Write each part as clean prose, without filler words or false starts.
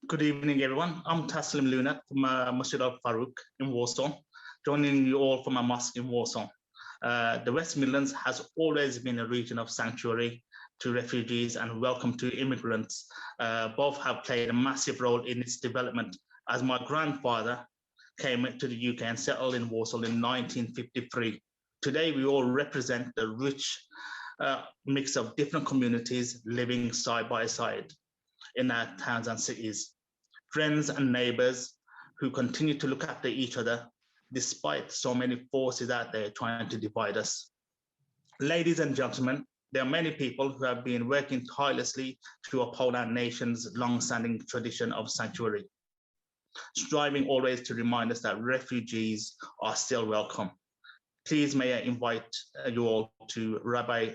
Good evening, everyone. I'm Tasleem from Masjid of Farouq in Walsall, joining you all from a mosque in Walsall. The West Midlands has always been a region of sanctuary to refugees and welcome to immigrants. Both have played a massive role in its development, as my grandfather came to the UK and settled in Walsall in 1953. Today, we all represent the rich mix of different communities living side by side in our towns and cities. Friends and neighbors who continue to look after each other despite so many forces out there trying to divide us. Ladies and gentlemen, there are many people who have been working tirelessly to uphold our nation's long-standing tradition of sanctuary, striving always to remind us that refugees are still welcome. Please may I invite you all to Rabbi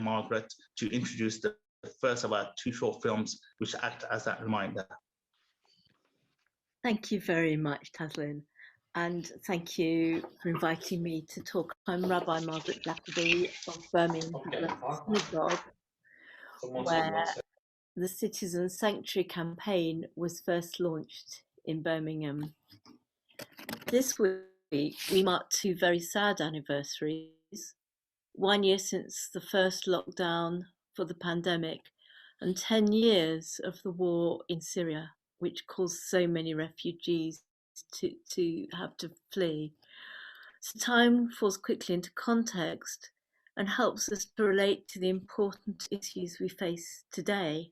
Margaret to introduce the first of our two short films which act as that reminder. Thank you very much, Tasleem, and thank you for inviting me to talk. I'm Rabbi Margaret from Birmingham, Synagogue, where the Citizen Sanctuary campaign was first launched in Birmingham. This week, we mark two very sad anniversaries. 1 year since the first lockdown for the pandemic, and 10 years of the war in Syria, which caused so many refugees to have to flee. So time falls quickly into context and helps us to relate to the important issues we face today.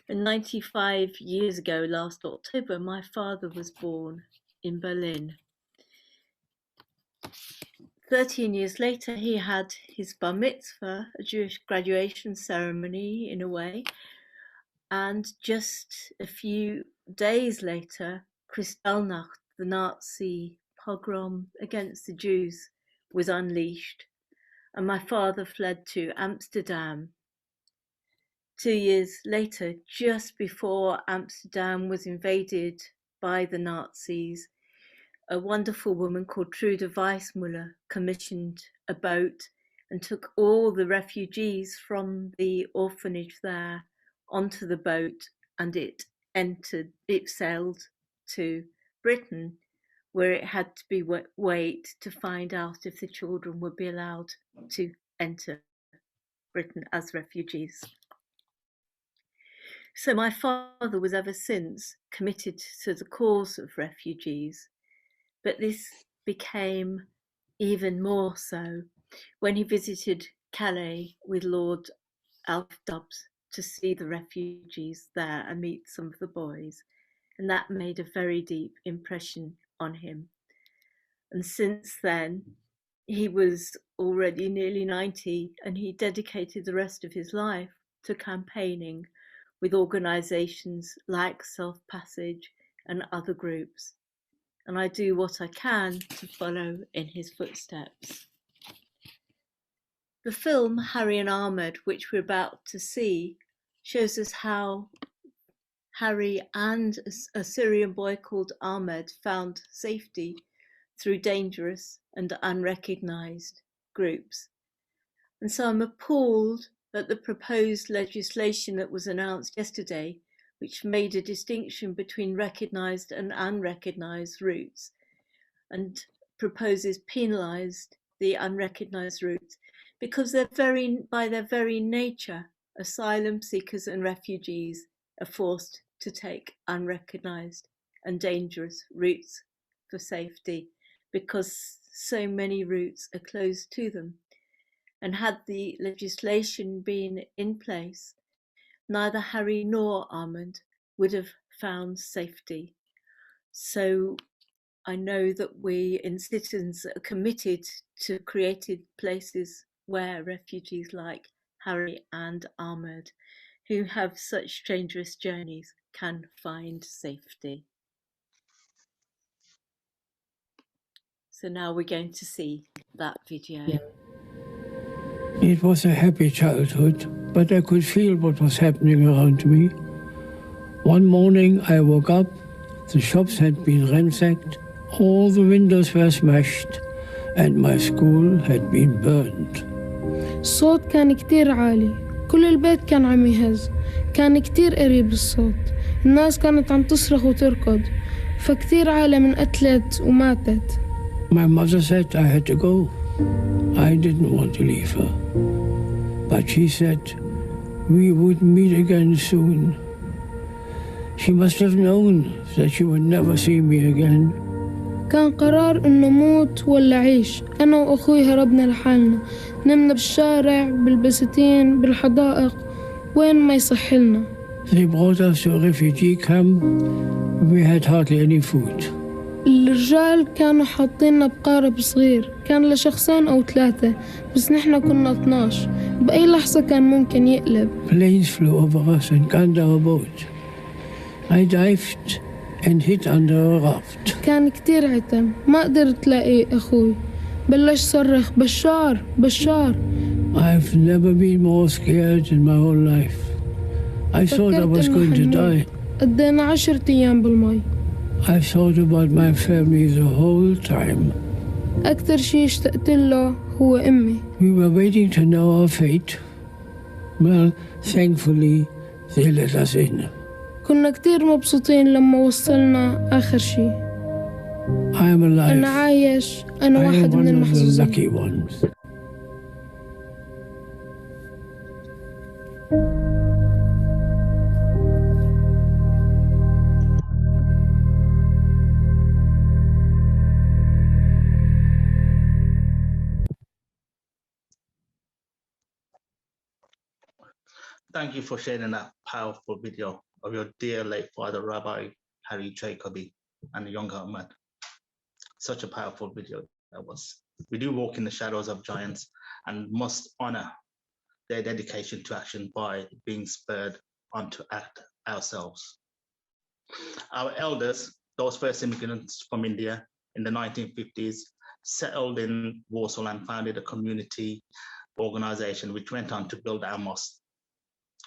And 95 years ago, last October, my father was born in Berlin. 13 years later, he had his bar mitzvah, a Jewish graduation ceremony in a way, and just a few days later, Kristallnacht, the Nazi pogrom against the Jews, was unleashed, and my father fled to Amsterdam. 2 years later, just before Amsterdam was invaded by the Nazis, a wonderful woman called Trude Weissmuller commissioned a boat and took all the refugees from the orphanage there onto the boat, and it sailed to Britain, where it had to wait to find out if the children would be allowed to enter Britain as refugees. So my father was ever since committed to the cause of refugees, but this became even more so when he visited Calais with Lord Alf Dubs to see the refugees there and meet some of the boys, and that made a very deep impression on him. And since then, he was already nearly 90, and he dedicated the rest of his life to campaigning with organisations like Self Passage and other groups. And I do what I can to follow in his footsteps. The film Harry and Ahmed, which we're about to see, shows us how Harry and a Syrian boy called Ahmed found safety through dangerous and unrecognised groups. And so I'm appalled at the proposed legislation that was announced yesterday, which made a distinction between recognised and unrecognised routes and proposes penalised the unrecognised routes, because by their very nature, asylum seekers and refugees are forced to take unrecognised and dangerous routes for safety, because so many routes are closed to them. And had the legislation been in place, neither Harry nor Ahmed would have found safety. So I know that we in Citizens are committed to creating places where refugees like Harry and Ahmed, who have such dangerous journeys, can find safety. So now we're going to see that video. Yeah. It was a happy childhood, but I could feel what was happening around me. One morning I woke up, the shops had been ransacked, all the windows were smashed, and my school had been burned. الصوت كان كتير عالي، كل البيت كان عم يهز، كان كتير قريب الصوت، الناس كانت عم تصرخ وتركض، فكتير عائلة من قتلت وماتت. My mother said I had to go. I didn't want to leave her. But she said we would meet again soon. She must have known that she would never see me again. كان قرار إنه موت ولا عيش. أنا وأخوي هربنا لحالنا، نمنا بالشارع، بالبساتين، بالحدائق، وين ما يصح لنا. They brought us to a refugee camp. We had hardly any food. الرجال كانوا حاطيننا بقارب صغير، كان لشخصين أو 3، بس نحن كنا 12. بأي لحظة كان ممكن يقلب. Planes flew over us and gunned our boat. I dived and hid under a raft. كان كتير عتم، ما قدرت لاقي أخوي. بلش صرخ بشار بشار. I've never been more scared in my whole life. I thought I was going to die. قضينا 10 أيام بالمي. I thought about my family the whole time. أكتر شيء اشتقت له هو أمي. We were waiting to know our fate. Well, thankfully, they let us in. كنا كتير مبسوطين لما وصلنا آخر شيء. I am alive. أنا عايش. أنا I واحد am من one of the المحظوظين. lucky ones. Thank you for sharing that powerful video of your dear late father, Rabbi Harry Jacobi, and the young Ahmad. Such a powerful video that was. We do walk in the shadows of giants and must honor their dedication to action by being spurred on to act ourselves. Our elders, those first immigrants from India in the 1950s, settled in Walsall and founded a community organization which went on to build our mosque.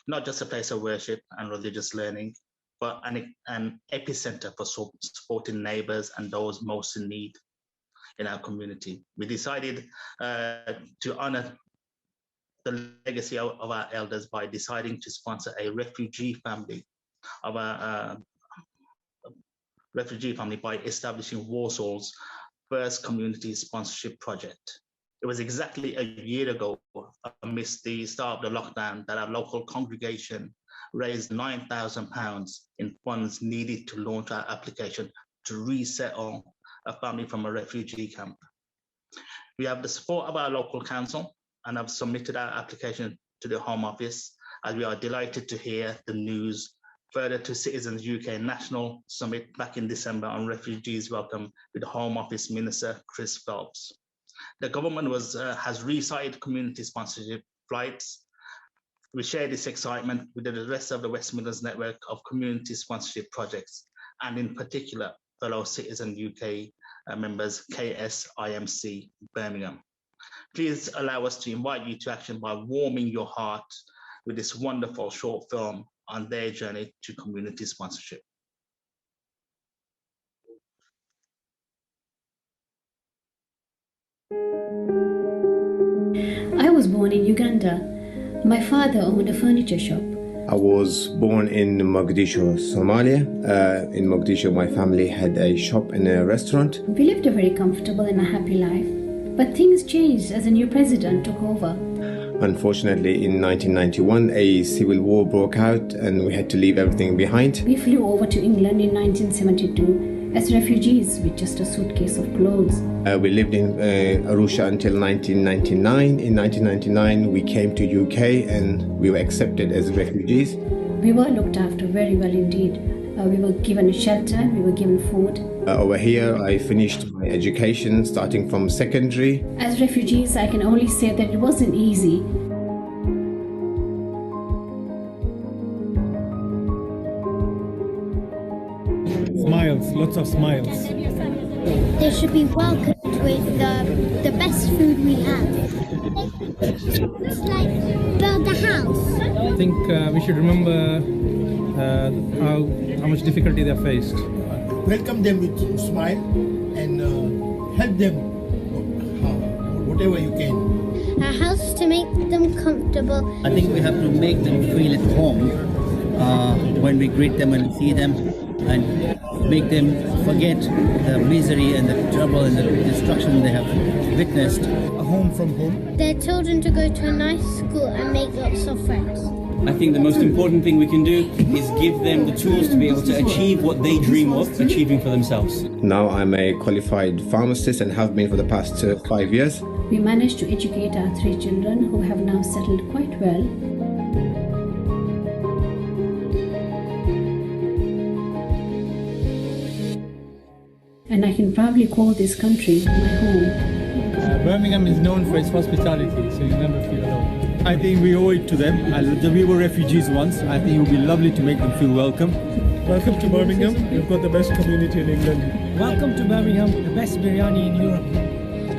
Not just a place of worship and religious learning, but an epicenter for supporting neighbors and those most in need in our community. We decided to honor the legacy of our elders by deciding to sponsor a refugee family by establishing Walsall's first community sponsorship project. It was exactly a year ago, amidst the start of the lockdown, that our local congregation raised £9,000 in funds needed to launch our application to resettle a family from a refugee camp. We have the support of our local council and have submitted our application to the Home Office, as we are delighted to hear the news further to Citizens UK National Summit back in December on refugees welcome with Home Office Minister Chris Phelps. The government has restarted community sponsorship flights. We share this excitement with the rest of the West Midlands network of community sponsorship projects, and in particular, fellow Citizen UK members, KSIMC Birmingham. Please allow us to invite you to action by warming your heart with this wonderful short film on their journey to community sponsorship. I was born in Uganda. My father owned a furniture shop. I was born in Mogadishu, Somalia. In Mogadishu, my family had a shop and a restaurant. We lived a very comfortable and a happy life. But things changed as a new president took over. Unfortunately, in 1991, a civil war broke out and we had to leave everything behind. We flew over to England in 1972 as refugees with just a suitcase of clothes. We lived in Arusha until 1999. In 1999, we came to UK and we were accepted as refugees. We were looked after very well indeed. We were given shelter, we were given food. Over here, I finished my education starting from secondary. As refugees, I can only say that it wasn't easy. Smiles, lots of smiles. They should be welcomed with the best food we have. It's like build a house. I think we should remember how much difficulty they faced. Welcome them with a smile and help them whatever you can. A house to make them comfortable. I think we have to make them feel at home when we greet them and see them, and make them forget the misery and the trouble and the destruction they have witnessed. A home from home. Their children to go to a nice school and make lots of friends. I think the most important thing we can do is give them the tools to be able to achieve what they dream of achieving for themselves. Now I'm a qualified pharmacist and have been for the past 5 years. We managed to educate our 3 children who have now settled quite well. And I can proudly call this country my home. Birmingham is known for its hospitality, so you never feel alone. I think we owe it to them. We were refugees once. I think it would be lovely to make them feel welcome. Welcome to Birmingham. You've got the best community in England. Welcome to Birmingham, the best biryani in Europe.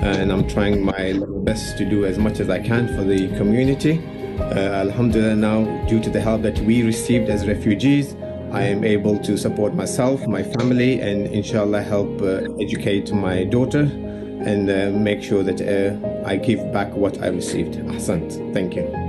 And I'm trying my level best to do as much as I can for the community. Alhamdulillah, now due to the help that we received as refugees, I am able to support myself, my family, and inshallah help educate my daughter and make sure that I give back what I received. Ahsant. Thank you.